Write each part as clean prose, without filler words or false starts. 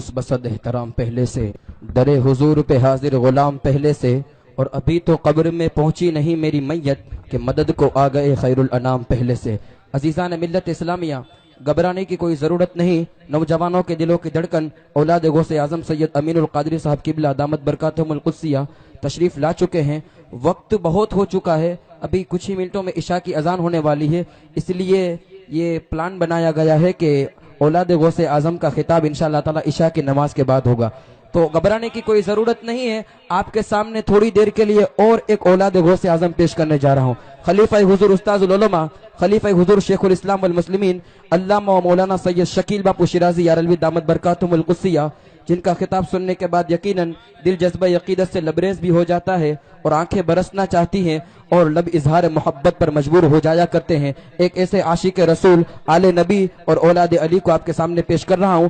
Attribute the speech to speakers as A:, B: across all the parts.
A: مبعوث بصد احترام پہلے سے، در حضور پہ حاضر غلام پہلے سے، اور ابھی تو قبر میں پہنچی نہیں میری میت کہ مدد کو آ گئے خیر الانام پہلے سے۔ عزیزان ملت اسلامیہ، گھبرانے کی کوئی ضرورت نہیں۔ نوجوانوں کے دلوں کی دھڑکن اولاد غوث اعظم سید امین القادری صاحب قبلہ دامت برکاتہم القدسیہ تشریف لا چکے ہیں۔ وقت بہت ہو چکا ہے، ابھی کچھ ہی منٹوں میں عشاء کی اذان ہونے والی ہے، اس لیے یہ پلان بنایا گیا ہے کہ اولاد غوث اعظم کا خطاب انشاءاللہ تعالی عشاء کی نماز کے بعد ہوگا، تو گھبرانے کی کوئی ضرورت نہیں ہے۔ آپ کے سامنے تھوڑی دیر کے لیے اور ایک اولاد غوث اعظم پیش کرنے جا رہا ہوں۔ خلیفہ حضور استاذ العلماء، خلیفہ حضور شیخ الاسلام والمسلمین علامہ و مولانا سید شکیل باپو شیرازی یارلوی دامت برکاتہم القدسیہ، جن کا خطاب سننے کے بعد یقیناً دل جذبہ عقیدت سے لبریز بھی ہو جاتا ہے اور آنکھیں برسنا چاہتی ہیں اور لب اظہار محبت پر مجبور ہو جایا کرتے ہیں۔ ایک ایسے عاشق رسول، آل نبی اور اولاد علی کو آپ کے سامنے پیش کر رہا ہوں۔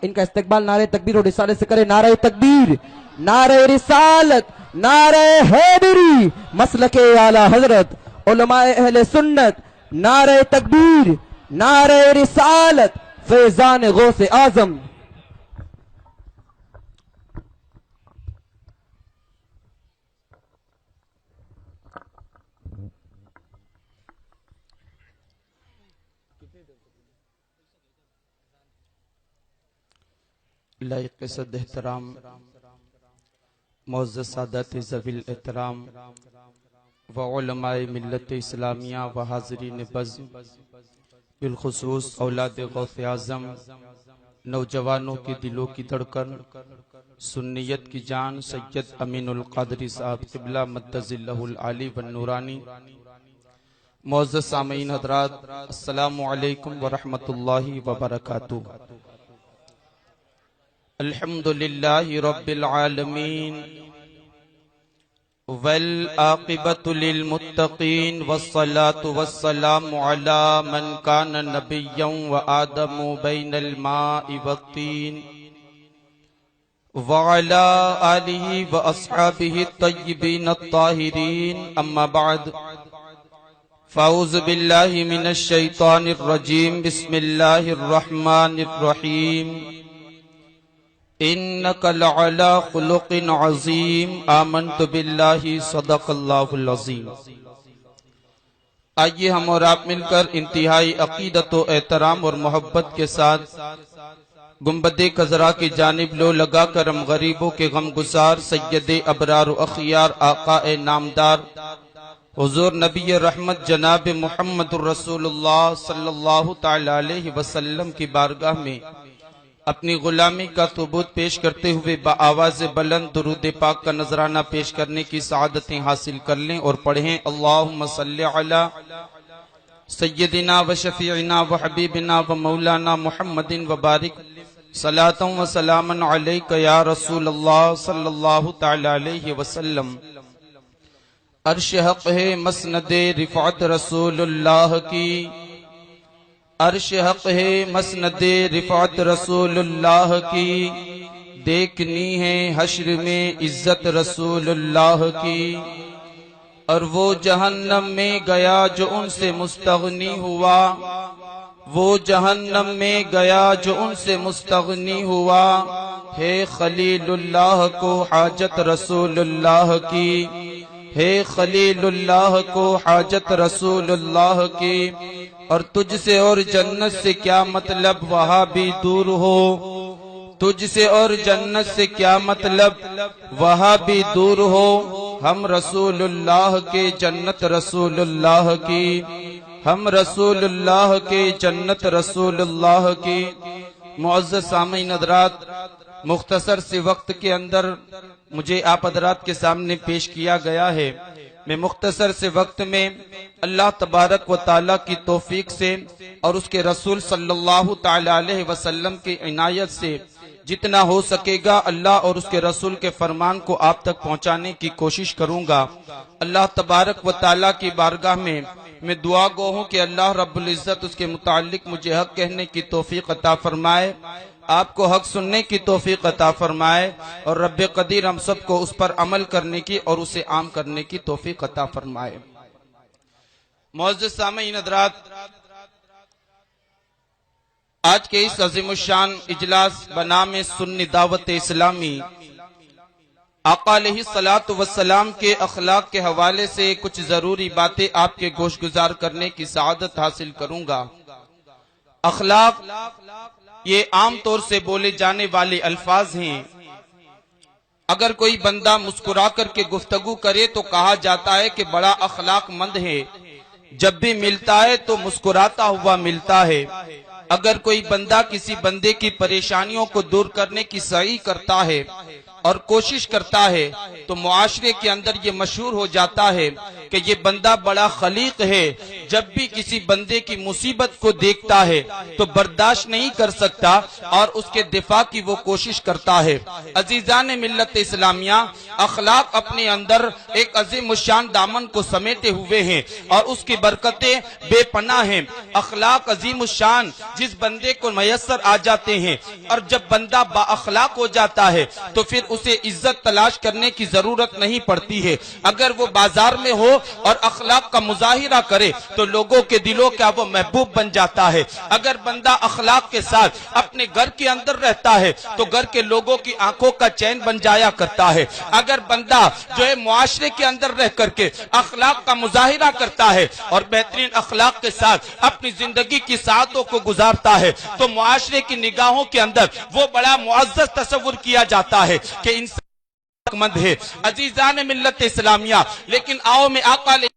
A: ان کا استقبال نعرہ تکبیر اور رسالت سے کرے۔ نعرہ تکبیر، نعرہ رسالت، نعرہ حیدری، مسلک اعلی حضرت علماء اہل سنت، نعرہ تکبیر، نعرہ رسالت، فیضان غوث اعظم۔
B: لائق صد احترام معزز سادات ذوی الاحترام و علماء ملت اسلامیہ و حاضرین بزم، بالخصوص اولاد غوث اعظم، نوجوانوں کے دلوں کی دھڑکن، سنیت کی جان سید امین القادری صاحب قبلہ مدظلہ العالی والنورانی۔ معزز سامعین حضرات، السلام علیکم ورحمۃ اللہ وبرکاتہ۔ الحمدللہ رب العالمین والعاقبۃ للمتقین والصلاة والسلام علی من کان نبیا وآدم بین الماء والطین وعلی آلہ واصحابہ الطیبین الطاہرین، اما بعد فاعوذ باللہ من الشیطان الرجیم، بسم اللہ الرحمن الرحیم، انک لعلی خلق عظیم، آمنت باللہ صدق اللہ العظیم۔ آئیے ہم اور آپ مل کر انتہائی عقیدت و احترام اور محبت کے ساتھ گنبد خضرا کی جانب لو لگا کر ہم غریبوں کے غم گسار سید ابرار و اخیار آقا نامدار حضور نبی رحمت جناب محمد الرسول اللہ صلی اللہ تعالی علیہ وسلم کی بارگاہ میں اپنی غلامی کا ثبوت پیش کرتے ہوئے بآواز بلند درود پاک کا نذرانہ پیش کرنے کی سعادتیں حاصل کر لیں اور پڑھیں۔ اللہم صلی علی سیدنا و شفیعنا و حبیبنا و مولانا محمد و بارک صلاۃ و سلاما علیک یا رسول اللہ صلی اللہ تعالی علیہ وسلم۔ عرش حق ہے مسند رفعت رسول اللہ کی، عرش حق ہے مسند رفعت رسول اللہ کی، دیکھنی ہے حشر میں عزت رسول اللہ کی۔ اور وہ جہنم میں گیا جو ان سے مستغنی ہوا، وہ جہنم میں گیا جو ان سے مستغنی ہوا، ہے خلیل اللہ کو حاجت رسول اللہ کی، ہے خلیل اللہ کو حاجت رسول اللہ کی۔ اور تجھ سے اور جنت سے کیا مطلب وہاں بھی دور ہو، تجھ سے اور جنت سے کیا مطلب وہاں بھی دور ہو، ہم رسول اللہ کے جنت رسول اللہ کی، ہم رسول اللہ کے جنت رسول اللہ کی۔ معزز سامعین حضرات، مختصر سے وقت کے اندر مجھے آپ حضرات کے سامنے پیش کیا گیا ہے۔ میں مختصر سے وقت میں اللہ تبارک و تعالیٰ کی توفیق سے اور اس کے رسول صلی اللہ تعالی علیہ وسلم کی عنایت سے جتنا ہو سکے گا اللہ اور اس کے رسول کے فرمان کو آپ تک پہنچانے کی کوشش کروں گا۔ اللہ تبارک و تعالیٰ کی بارگاہ میں دعا گو ہوں کہ اللہ رب العزت اس کے متعلق مجھے حق کہنے کی توفیق عطا فرمائے، آپ کو حق سننے کی توفیق عطا فرمائے، اور رب قدیر ہم سب کو اس پر عمل کرنے کی اور اسے عام کرنے کی توفیق عطا فرمائے۔ معزز سامعین حضرات، آج کے اس عظیم الشان اجلاس بنام سنی دعوت اسلامی آقا علیہ الصلوۃ والسلام کے اخلاق کے حوالے سے کچھ ضروری باتیں آپ کے گوش گزار کرنے کی سعادت حاصل کروں گا۔ اخلاق یہ عام طور سے بولے جانے والے الفاظ ہیں۔ اگر کوئی بندہ مسکرا کر کے گفتگو کرے تو کہا جاتا ہے کہ بڑا اخلاق مند ہے، جب بھی ملتا ہے تو مسکراتا ہوا ملتا ہے۔ اگر کوئی بندہ کسی بندے کی پریشانیوں کو دور کرنے کی سعی کرتا ہے اور کوشش کرتا ہے تو معاشرے کے اندر یہ مشہور ہو جاتا ہے کہ یہ بندہ بڑا خلیق ہے، جب بھی کسی بندے کی مصیبت کو دیکھتا ہے تو برداشت نہیں کر سکتا اور اس کے دفاع کی وہ کوشش کرتا ہے۔ عزیزان ملت اسلامیہ، اخلاق اپنے اندر ایک عظیم الشان دامن کو سمیٹے ہوئے ہیں اور اس کی برکتیں بے پناہ ہیں۔ اخلاق عظیم الشان جس بندے کو میسر آ جاتے ہیں، اور جب بندہ با اخلاق ہو جاتا ہے تو پھر اسے عزت تلاش کرنے کی ضرورت نہیں پڑتی ہے۔ اگر وہ بازار میں ہو اور اخلاق کا مظاہرہ کرے تو لوگوں کے دلوں کا وہ محبوب بن جاتا ہے۔ اگر بندہ اخلاق کے ساتھ اپنے گھر کے اندر رہتا ہے تو گھر کے لوگوں کی آنکھوں کا چین بن جایا کرتا ہے۔ اگر بندہ جو ہے معاشرے کے اندر رہ کر کے اخلاق کا مظاہرہ کرتا ہے اور بہترین اخلاق کے ساتھ اپنی زندگی کی ساعتوں کو گزارتا ہے تو معاشرے کی نگاہوں کے اندر وہ بڑا معزز تصور کیا جاتا ہے کہ انسان مند ہے۔ عزیزان ملت اسلامیہ، لیکن آؤ میں آقا علیہ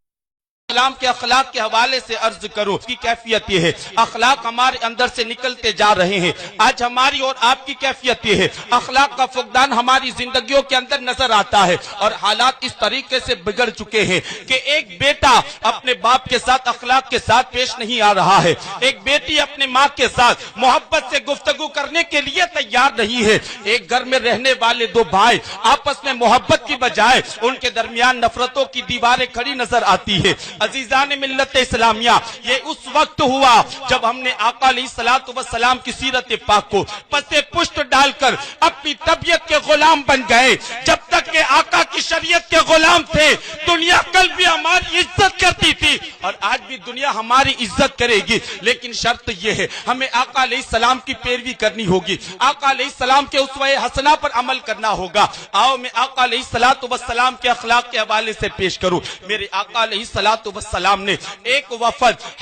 B: السلام کے اخلاق کے حوالے سے عرض کروں، اس کی کیفیت یہ ہے، اخلاق ہمارے اندر سے نکلتے جا رہے ہیں۔ آج ہماری اور آپ کی کیفیت یہ ہے، اخلاق کا فقدان ہماری زندگیوں کے اندر نظر آتا ہے اور حالات اس طریقے سے بگڑ چکے ہیں کہ ایک بیٹا اپنے باپ کے ساتھ اخلاق کے ساتھ پیش نہیں آ رہا ہے، ایک بیٹی اپنے ماں کے ساتھ محبت سے گفتگو کرنے کے لیے تیار نہیں ہے، ایک گھر میں رہنے والے دو بھائی آپس میں محبت کی بجائے ان کے درمیان نفرتوں کی دیواریں کھڑی نظر آتی ہے۔ عزیزان ملت اسلامیہ، یہ اس وقت ہوا جب ہم نے آقا علیہ الصلوۃ والسلام کی سیرت پاک کو پس پشت ڈال کر اپنی طبیعت کے غلام بن گئے۔ جب تک کہ آقا کی شریعت کے غلام تھے، دنیا کل بھی ہماری عزت کرتی تھی اور آج بھی دنیا ہماری عزت کرے گی، لیکن شرط یہ ہے ہمیں آقا علیہ السلام کی پیروی کرنی ہوگی، آقا علیہ السلام کے اسوہ حسنہ پر عمل کرنا ہوگا۔ آؤ میں آقا علیہ الصلوۃ والسلام کے اخلاق کے حوالے سے پیش کروں۔ میرے آقا علیہ الصلوۃ والسلام نے ایک وفد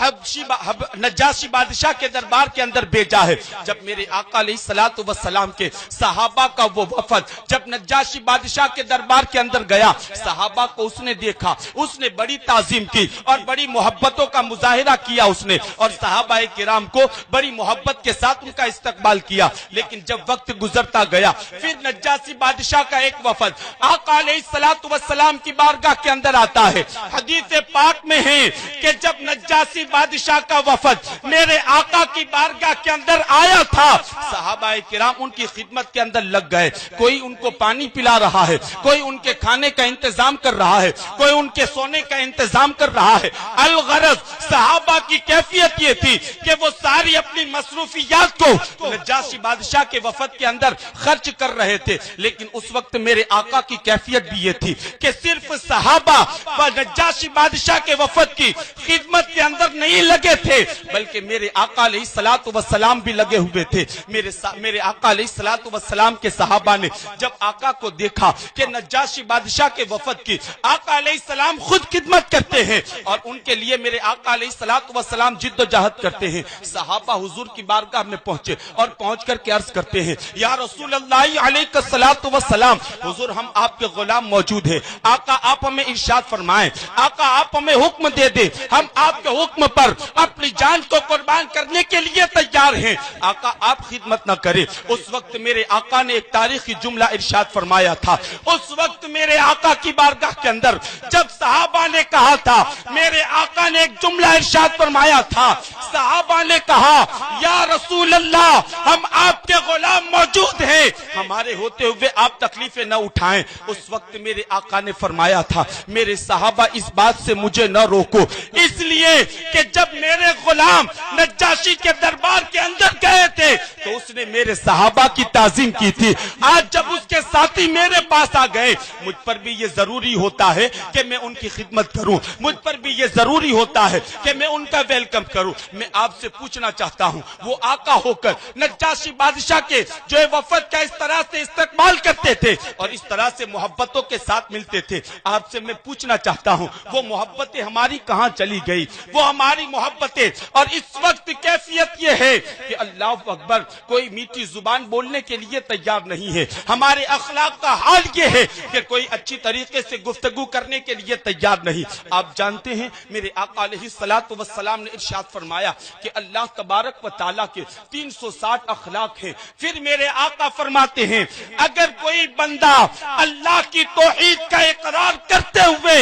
B: نجاشی بادشاہ کے دربار کے اندر بھیجا ہے۔ جب میرے آقا علیہ الصلوۃ والسلام کے صحابہ کا وہ وفد جب نجاشی بادشاہ کے دربار کے اندر گیا، صحابہ کو اس نے دیکھا، اس نے بڑی تعظیم کی اور بڑی محبتوں کا مظاہرہ کیا اس نے، اور صحابہ کرام کو بڑی محبت کے ساتھ ان کا استقبال کیا۔ لیکن جب وقت گزرتا گیا، پھر نجاشی بادشاہ کا ایک وفد آقا علیہ الصلوۃ والسلام کی بارگاہ کے اندر آتا ہے۔ حدیث پاک میں ہے کہ جب نجاشی بادشاہ کا وفد میرے آقا کی بارگاہ کے اندر آیا تھا، صحابہ کرام ان کی خدمت کے اندر لگ گئے، کوئی ان کو پانی پلا رہا ہے، کوئی ان کے کھانے کا انتظام کر رہا ہے، کوئی ان کے سونے کا انتظام کر رہا ہے۔ الغرض صحابہ کی کیفیت یہ تھی کہ وہ ساری اپنی مصروفیات کو نجاشی بادشاہ کے وفد کے اندر خرچ کر رہے تھے، لیکن اس وقت میرے آقا کی کیفیت بھی یہ تھی کہ صرف صحابہ و نجاشی بادشاہ کے وفد کی خدمت کے اندر نہیں لگے تھے، بلکہ میرے آقا علیہ الصلوۃ والسلام بھی لگے ہوئے تھے۔ میرے آقا علیہ الصلوۃ والسلام کے صحابہ نے جب آقا کو دیکھا کہ نجاشی بادشاہ کے وفد کی آقا علیہ السلام خود خدمت کرتے ہیں اور ان کے لیے میرے آقا علیہ الصلوۃ والسلام جد و جہد کرتے ہیں، صحابہ حضور کی بارگاہ میں پہنچے اور پہنچ کر کے عرض کرتے ہیں، یا رسول اللہ علیہ الصلوۃ والسلام، حضور ہم آپ کے غلام موجود ہیں، آقا آپ ہمیں ارشاد فرمائیں، آقا آپ ہمیں حکم دے دیں، ہم آپ کے حکم پر اپنی جان کو قربان کرنے کے لیے تیار ہیں، آقا آپ خدمت نہ کریں۔ اس وقت میرے آقا نے ایک تاریخی جملہ ارشاد فرمایا تھا، اس وقت میرے آقا کی بارگاہ کے اندر جب صحابہ نے کہا تھا، میرے آقا نے ایک جملہ ارشاد فرمایا تھا، صحابہ نے کہا یا رسول اللہ ہم آپ کے غلام موجود ہیں، ہمارے ہوتے ہوئے آپ تکلیفیں نہ اٹھائیں۔ اس وقت میرے آقا نے فرمایا تھا، میرے صحابہ اس بات سے مجھے نہ روکو، اس لیے کہ جب میرے غلام نجاشی کے دربار کے اندر گئے تھے تو اس نے میرے صحابہ
C: صحابہ کی تعظیم کی تھی، آج جب اس کے ساتھی میرے پاس آ گئے، مجھ پر بھی یہ ضروری ہوتا ہے کہ میں ان کی خدمت کروں، مجھ پر بھی یہ ضروری ہوتا ہے کہ میں ان کا ویلکم کروں۔ میں آپ سے پوچھنا چاہتا ہوں، وہ آقا ہو کر نجاشی بادشاہ کے جو وفد کا اس طرح سے استقبال کرتے تھے اور اس طرح سے محبتوں کے ساتھ ملتے تھے، آپ سے میں پوچھنا چاہتا ہوں وہ محبتیں ہماری کہاں چلی گئی؟ وہ ہماری محبتیں، اور اس وقت کیفیت یہ ہے کہ اللہ اکبر، کوئی میٹھی زبان بولنے کے لیے تیار نہیں ہے۔ ہمارے اخلاق کا حال یہ ہے کہ کوئی اچھی طریقے سے گفتگو کرنے کے لیے تیار نہیں۔ آپ جانتے ہیں میرے آقا علیہ الصلوۃ والسلام نے ارشاد فرمایا کہ اللہ تبارک و تعالیٰ کے 360 اخلاق ہیں۔ پھر میرے آقا فرماتے ہیں اگر کوئی بندہ اللہ کی توحید کا اقرار کرتے ہوئے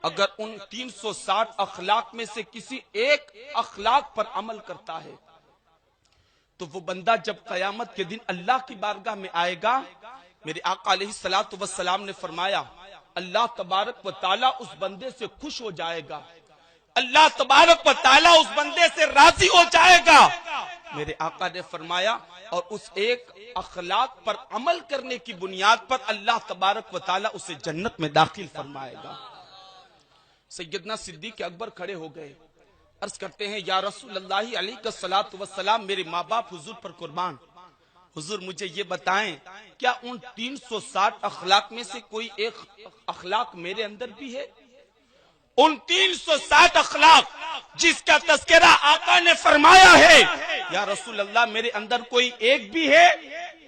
C: اگر ان 360 اخلاق میں سے کسی ایک اخلاق پر عمل کرتا ہے تو وہ بندہ جب قیامت کے دن اللہ کی بارگاہ میں آئے گا، میرے آقا علیہ الصلوۃ والسلام نے فرمایا اللہ تبارک و تعالیٰ اس بندے سے خوش ہو جائے گا، اللہ تبارک و تعالیٰ اس بندے سے راضی ہو جائے گا۔ میرے آقا نے فرمایا اور اس ایک اخلاق پر عمل کرنے کی بنیاد پر اللہ تبارک و تعالیٰ اسے جنت میں داخل فرمائے گا۔ سیدنا صدیق اکبر کھڑے ہو گئے، عرض کرتے ہیں یا رسول اللہ علیہ الصلوۃ والسلام، میرے ماں باپ حضور پر قربان، حضور مجھے یہ بتائیں کیا ان 360 اخلاق میں سے کوئی ایک اخلاق میرے اندر بھی ہے؟ ان 360 اخلاق جس کا تذکرہ آقا نے فرمایا ہے، یا رسول اللہ میرے اندر کوئی ایک بھی ہے؟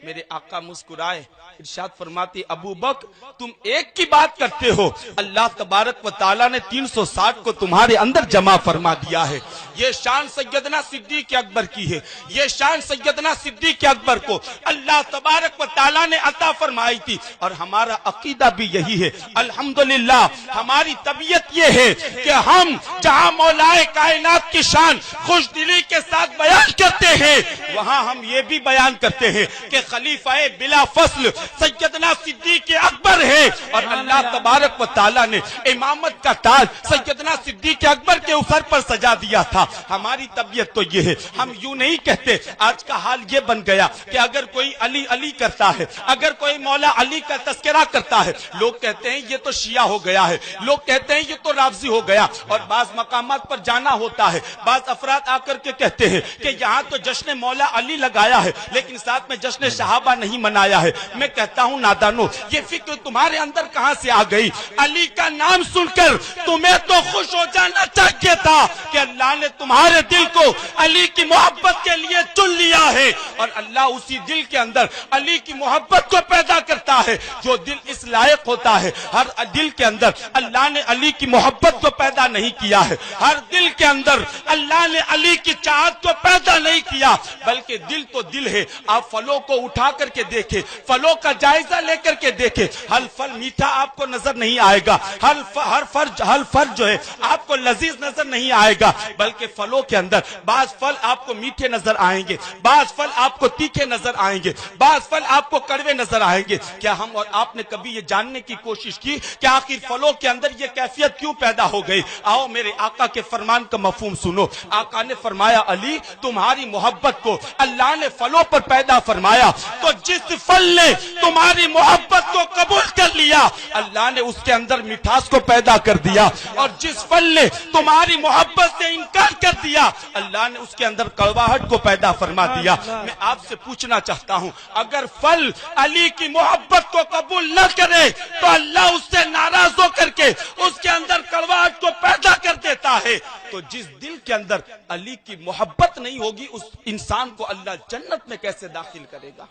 C: میرے آقا مسکرائے، ارشاد فرماتے ابو بکر تم ایک کی بات کرتے ہو، اللہ تبارک و تعالیٰ نے 360 کو تمہارے اندر جمع فرما دیا ہے۔ یہ شان سیدنا صدیق اکبر کی ہے، یہ شان سیدنا صدیق اکبر کو اللہ تبارک و تعالیٰ نے عطا فرمائی تھی، اور ہمارا عقیدہ بھی یہی ہے۔ الحمدللہ ہماری طبیعت یہ ہے کہ ہم جہاں مولا کائنات کی شان خوش دلی کے ساتھ بیان کرتے ہیں، وہاں ہم یہ بھی بیان کرتے ہیں کہ خلیفہ بلا فصل سیدنا صدیق اکبر ہے، اور اللہ تبارک و تعالیٰ نے امامت کا تاج سیدنا صدیق اکبر کے اوپر پر سجا دیا تھا۔ ہماری طبیعت تو یہ ہے، ہم یوں نہیں کہتے۔ آج کا حال یہ بن گیا کہ اگر کوئی علی علی کرتا ہے، اگر کوئی مولا علی کا تذکرہ کرتا ہے، لوگ کہتے ہیں یہ تو شیعہ ہو گیا ہے، لوگ کہتے ہیں یہ تو رافضی ہو گیا، اور بعض مقامات پر جانا ہوتا ہے، بعض افراد آ کر کے کہتے ہیں کہ یہاں تو جشن مولا علی لگایا ہے لیکن ساتھ میں جشن صحابہ نہیں منایا ہے۔ میں کہتا ہوں نادانو، یہ فکر تمہارے اندر کہاں سے آ گئی؟ علی کا نام سن کر تمہیں تو خوش ہو جانا چاہیے تھا کہ اللہ نے تمہارے دل کو علی کی محبت کے لیے چن لیا ہے، اور اللہ اسی دل کے اندر علی کی محبت کو پیدا کرتا ہے جو دل اس لائق ہوتا ہے۔ ہر دل کے اندر اللہ نے علی کی محبت کو پیدا نہیں کیا ہے، ہر دل کے اندر اللہ نے علی کی چاہت کو پیدا نہیں کیا، بلکہ دل تو دل ہے۔ آپ پھلوں کو اٹھا کر کے دیکھیں، پھلوں کا جائزہ لے کر کے دیکھیں، ہر پھل میٹھا آپ کو نظر نہیں آئے گا، ہر پھل جو ہے آپ کو لذیذ نظر نہیں آئے گا، بلکہ پھلوں کے اندر بعض پھل آپ کو میٹھے نظر آئیں گے، بعض پھل آپ کو تیکھے نظر آئیں گے، بعض پھل آپ کو کڑوے نظر آئیں گے۔ کیا ہم اور آپ نے کبھی یہ جاننے کی کوشش کی کہ آخر پھلوں کے اندر یہ کیفیت کیوں پیدا ہو گئی؟ آؤ میرے آقا کے فرمان کا مفہوم سنو۔ آقا نے فرمایا علی تمہاری محبت کو اللہ نے پھلوں پر پیدا فرمایا، تو جس پھل نے تمہاری محبت کو قبول کر لیا اللہ نے اس کے اندر مٹھاس کو پیدا کر دیا، اور جس پھل نے تمہاری محبت سے انکار کر دیا اللہ نے اس کے اندر کڑواہٹ کو پیدا فرما دیا۔ میں آپ سے پوچھنا چاہتا ہوں اگر پھل علی کی محبت کو قبول نہ کرے تو اللہ اس سے ناراض ہو کر کے اس کے اندر کڑواہٹ کو پیدا کر دیتا ہے، تو جس دل کے اندر علی کی محبت نہیں ہوگی اس انسان کو اللہ جنت میں کیسے داخل کرے گا؟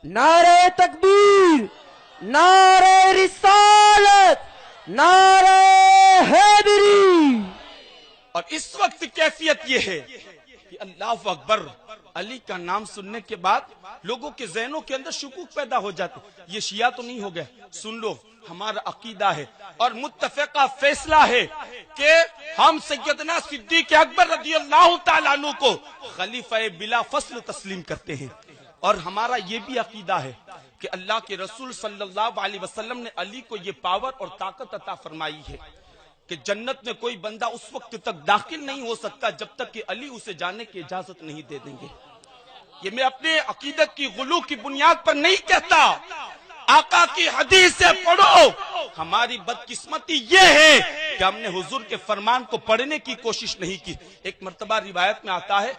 A: نعرہ تکبیر، نعرہ رسالت، نعرہ حیدری۔
C: اور اس وقت کیفیت یہ ہے کہ اللہ اکبر، علی کا نام سننے کے بعد لوگوں کے ذہنوں کے اندر شکوک پیدا ہو جاتے، یہ شیعہ تو نہیں ہو گئے۔ سن لو، ہمارا عقیدہ ہے اور متفقہ فیصلہ ہے کہ ہم سیدنا صدیق اکبر رضی اللہ تعالیٰ عنہ کو خلیفہ بلا فصل تسلیم کرتے ہیں، اور ہمارا یہ بھی عقیدہ ہے کہ اللہ کے رسول صلی اللہ علیہ وسلم نے علی کو یہ پاور اور طاقت عطا فرمائی ہے کہ کہ جنت میں کوئی بندہ اس وقت تک داخل نہیں ہو سکتا جب تک کہ علی اسے جانے کی اجازت نہیں دے دیں گے. یہ میں اپنے عقیدت کی غلو کی بنیاد پر نہیں کہتا، آقا کی حدیث سے پڑھو. ہماری بدقسمتی یہ ہے کہ ہم نے حضور کے فرمان کو پڑھنے کی کوشش نہیں کی. ایک مرتبہ روایت میں آتا ہے